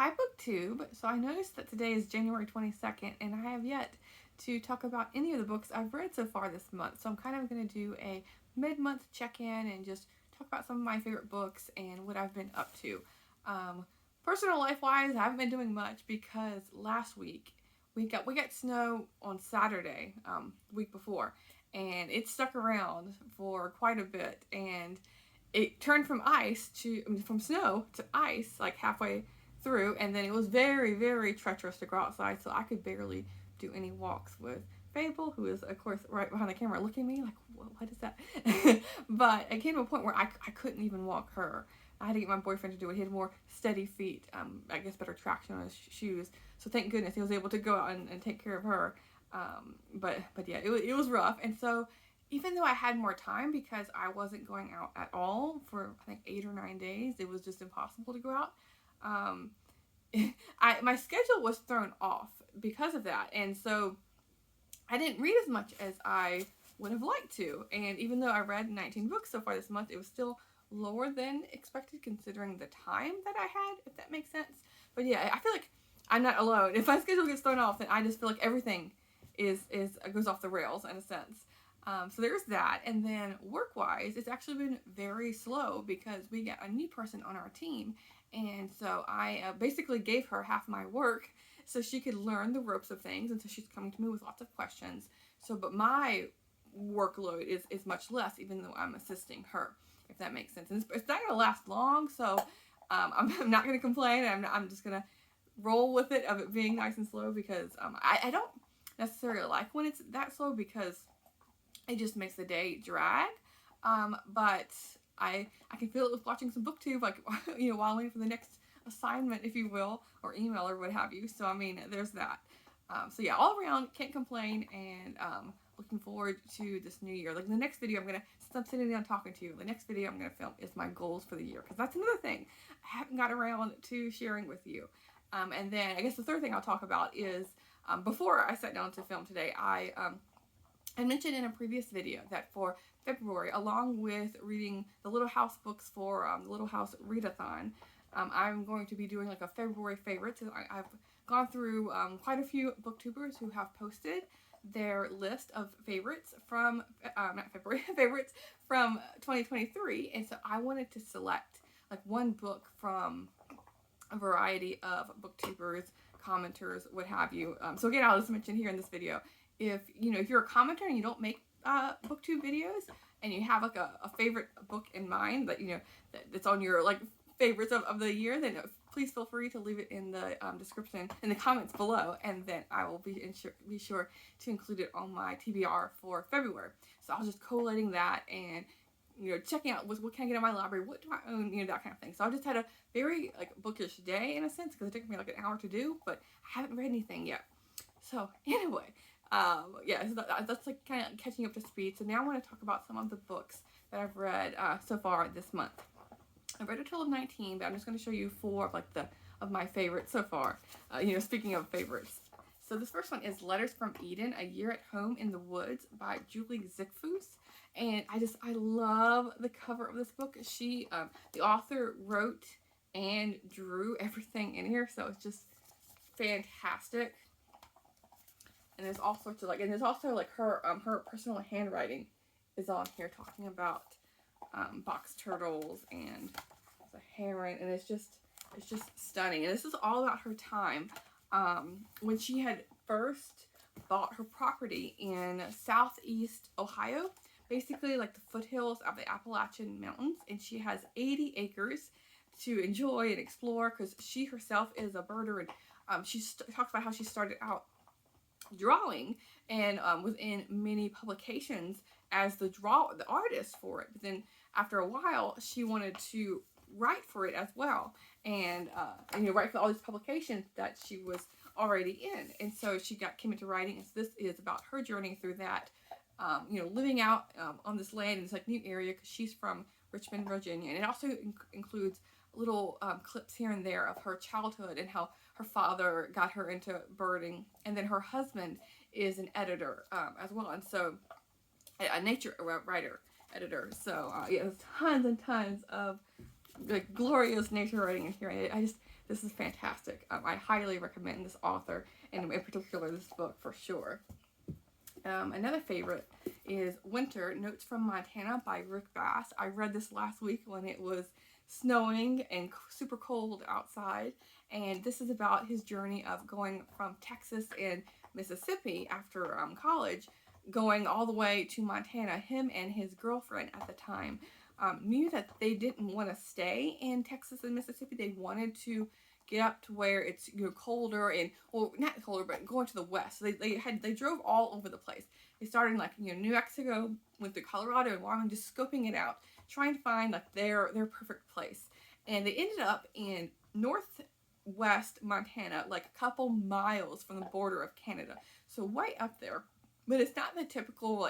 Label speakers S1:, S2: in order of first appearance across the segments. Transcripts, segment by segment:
S1: Hi BookTube! So I noticed that today is January 22nd and I have yet to talk about any of the books I've read so far this month. So I'm kind of going to do a mid-month check-in and just talk about some of my favorite books and what I've been up to. Personal life-wise, I haven't been doing much because last week we got snow on Saturday, week before, and it stuck around for quite a bit, and it turned from snow to ice like halfway through, and then it was very, very treacherous to go outside, so I could barely do any walks with Fable, who is, of course, right behind the camera looking at me like, what is that? But it came to a point where I couldn't even walk her. I had to get my boyfriend to do it. He had more steady feet, I guess better traction on his shoes. So thank goodness he was able to go out and take care of her. But yeah, it was rough. And so even though I had more time because I wasn't going out at all for I think 8 or 9 days, it was just impossible to go out. Um, my schedule was thrown off because of that, and so I didn't read as much as I would have liked to. And even though I read 19 books so far this month, it was still lower than expected considering the time that I had, if that makes sense. But yeah, I feel like I'm not alone. If my schedule gets thrown off, then I just feel like everything is goes off the rails in a sense. So there's that. And then work-wise, it's actually been very slow because we got a new person on our team. And so I basically gave her half my work so she could learn the ropes of things. And so she's coming to me with lots of questions. So, but my workload is much less, even though I'm assisting her, if that makes sense. And it's not going to last long, so I'm not going to complain. I'm just going to roll with it of it being nice and slow because I don't necessarily like when it's that slow because it just makes the day drag. But I can feel it with watching some booktube, like, you know, while waiting for the next assignment, if you will, or email or what have you. So I mean, there's that. So yeah, all around, can't complain, and looking forward to this new year. Like the next video, since I'm sitting down talking to you, the next video I'm gonna film is my goals for the year, because that's another thing I haven't got around to sharing with you. And then I guess the third thing I'll talk about is before I sat down to film today, I mentioned in a previous video that for February, along with reading the Little House books for the Little House Readathon, I'm going to be doing like a February favorites. I've gone through quite a few booktubers who have posted their list of favorites from, not February, favorites from 2023. And so I wanted to select like one book from a variety of booktubers, commenters, what have you. So again, I'll just mention here in this video, if you're a commenter and you don't make booktube videos and you have like a favorite book in mind that that's on your like favorites of the year, then please feel free to leave it in the description in the comments below, and then I will be sure to include it on my TBR for February. So I was just collating that and checking out what can I get in my library, what do I own, that kind of thing. So I just had a very like bookish day in a sense because it took me like an hour to do, but I haven't read anything yet. So anyway, yeah, so that's like kind of catching up to speed. So now I want to talk about some of the books that I've read so far this month. I've read a total of 19, but I'm just going to show you 4 of like of my favorites so far. Speaking of favorites. So this first one is Letters from Eden, A Year at Home in the Woods by Julie Zickfuss. And I love the cover of this book. She, the author, wrote and drew everything in here, so it's just fantastic. And there's all sorts of and there's also like her personal handwriting is on here talking about box turtles and the heron, and it's just stunning. And this is all about her time when she had first bought her property in southeast Ohio, basically like the foothills of the Appalachian Mountains, and she has 80 acres to enjoy and explore because she herself is a birder, and she talks about how she started out drawing and was in many publications as the artist for it, but then after a while she wanted to write for it as well, and write for all these publications that she was already in, and so she came into writing. And so this is about her journey through that, living out on this land in this like new area because she's from Richmond, Virginia, and it also includes little clips here and there of her childhood and how her father got her into birding, and then her husband is an editor as well, and so a nature writer editor. So yeah, there's tons and tons of like glorious nature writing in here. this is fantastic. I highly recommend this author, and in particular this book for sure. Another favorite is Winter, Notes from Montana by Rick Bass. I read this last week when it was snowing and super cold outside, and this is about his journey of going from Texas and Mississippi after college, going all the way to Montana. Him and his girlfriend at the time knew that they didn't want to stay in Texas and Mississippi. They wanted to get up to where it's colder, and well, not colder, but going to the west. So they drove all over the place. They started in New Mexico, went to Colorado and Wyoming, just scoping it out, trying to find their perfect place. And they ended up in northwest Montana, a couple miles from the border of Canada. So way up there. But it's not the typical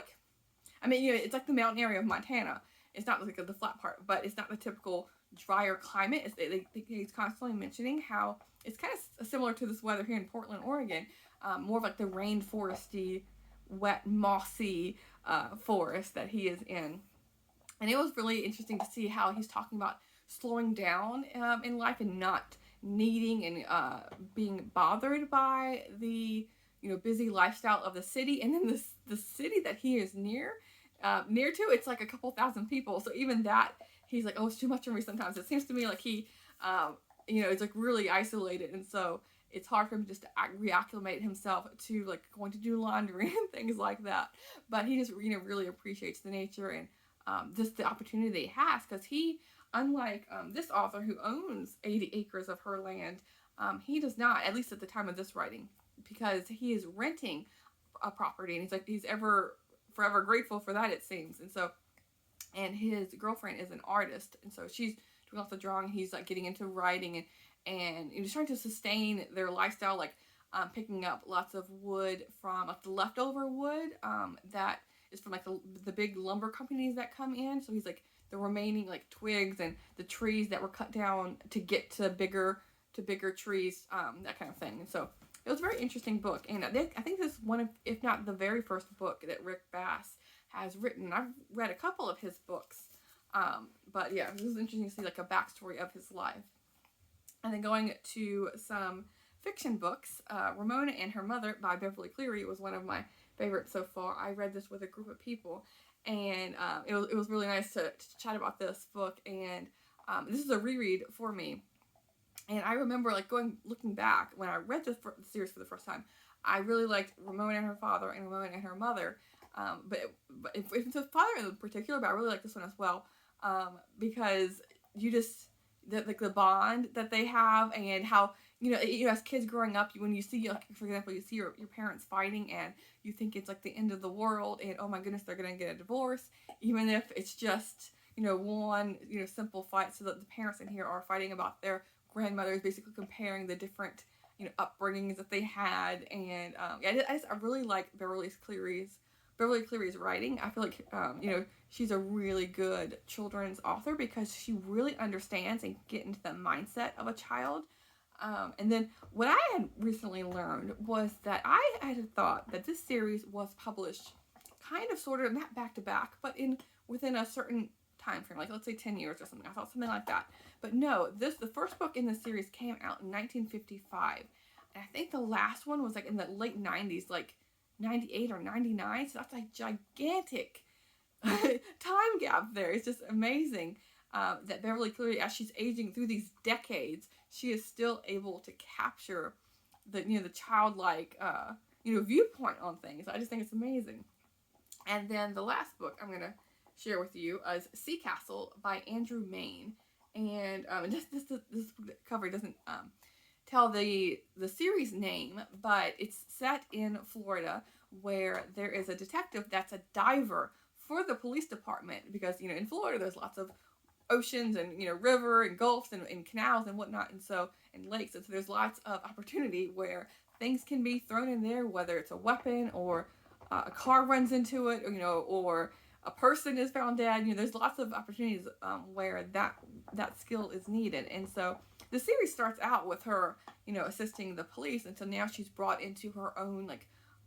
S1: it's like the mountain area of Montana. It's not the flat part, but it's not the typical drier climate. He's constantly mentioning how it's kind of similar to this weather here in Portland, Oregon, more of the rainforesty, wet, mossy forest that he is in. And it was really interesting to see how he's talking about slowing down in life and not needing and being bothered by the busy lifestyle of the city. And then the city that he is near to, it's a couple thousand people. So even that, he's oh, it's too much for me sometimes. It seems to me he, it's really isolated. And so it's hard for him just to reacclimate himself to going to do laundry and things like that. But he just, really appreciates the nature and just the opportunity that he has. Because he, unlike this author who owns 80 acres of her land, he does not, at least at the time of this writing, because he is renting a property, and he's forever grateful for that, it seems. And so, and his girlfriend is an artist, and so she's doing lots of drawing. He's getting into writing and he's trying to sustain their lifestyle, picking up lots of wood from the leftover wood that is from the big lumber companies that come in. So he's the remaining twigs and the trees that were cut down to get to bigger trees, that kind of thing. And so it was a very interesting book, and I think this is one of, if not the very first book that Rick Bass has written. I've read a couple of his books, but yeah, it was interesting to see a backstory of his life. And then going to some fiction books, Ramona and Her Mother by Beverly Cleary was one of my favorites so far. I read this with a group of people, and it was really nice to chat about this book, and this is a reread for me. And I remember looking back when I read the series for the first time, I really liked Ramona and Her Father and Ramona and Her Mother. But it's the father in particular, but I really like this one as well, because you just the bond that they have, and how as kids growing up, when you see for example, you see your parents fighting, and you think it's the end of the world, and oh my goodness, they're gonna get a divorce, even if it's just one simple fight. So that the parents in here are fighting about their grandmothers, basically comparing the different upbringings that they had. And I really like Beverly Cleary's writing. I feel she's a really good children's author because she really understands and get into the mindset of a child. And then what I had recently learned was that I had thought that this series was published kind of sort of not back to back, but within a certain time frame, let's say 10 years or something. I thought something like that. But no, the first book in the series came out in 1955. And I think the last one was in the late 90s, 98 or 99. So that's a gigantic time gap there. It's just amazing that Beverly Cleary, as she's aging through these decades, she is still able to capture the childlike viewpoint on things. I just think it's amazing. And then the last book I'm gonna share with you is Sea Castle by Andrew Mayne. And this cover doesn't tell the series name, but it's set in Florida, where there is a detective that's a diver for the police department, because in Florida there's lots of oceans and river and gulfs and canals and whatnot, and lakes, and so there's lots of opportunity where things can be thrown in there, whether it's a weapon or a car runs into it, or a person is found dead. There's lots of opportunities where that skill is needed. And so the series starts out with her, assisting the police, until now she's brought into her own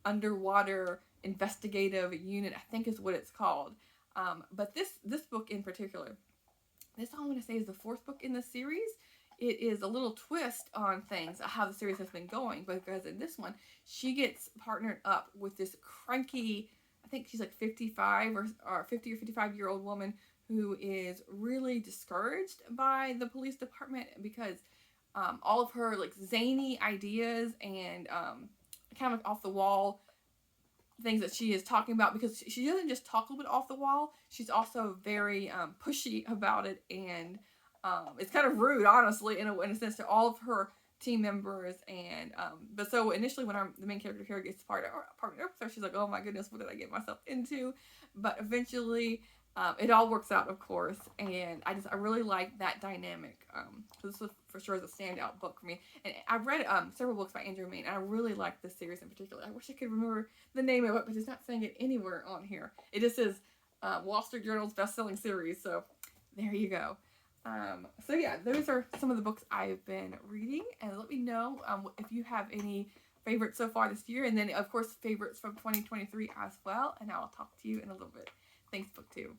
S1: underwater investigative unit, I think is what it's called. But this book in particular, this I want to say is the fourth book in the series, it is a little twist on things, how the series has been going, because in this one, she gets partnered up with this cranky, I think she's like 55 or 50 or 55-year-old woman who is really discouraged by the police department because all of her like zany ideas and kind of like off the wall things that she is talking about, because she doesn't just talk a little bit off the wall, she's also very pushy about it, and it's kind of rude, honestly, in a sense, to all of her team members. And but so initially when the main character here gets partnered up with her, she's like, oh my goodness, what did I get myself into? But eventually it all works out, of course, and I really like that dynamic. So this was for sure is a standout book for me. And I've read several books by Andrew Main, and I really like this series in particular. I wish I could remember the name of it, but it's not saying it anywhere on here. It just says Wall Street Journal's best-selling series. So there you go. So yeah, those are some of the books I've been reading, and let me know if you have any favorites so far this year, and then of course favorites from 2023 as well. And I'll talk to you in a little bit. Thanks, BookTube.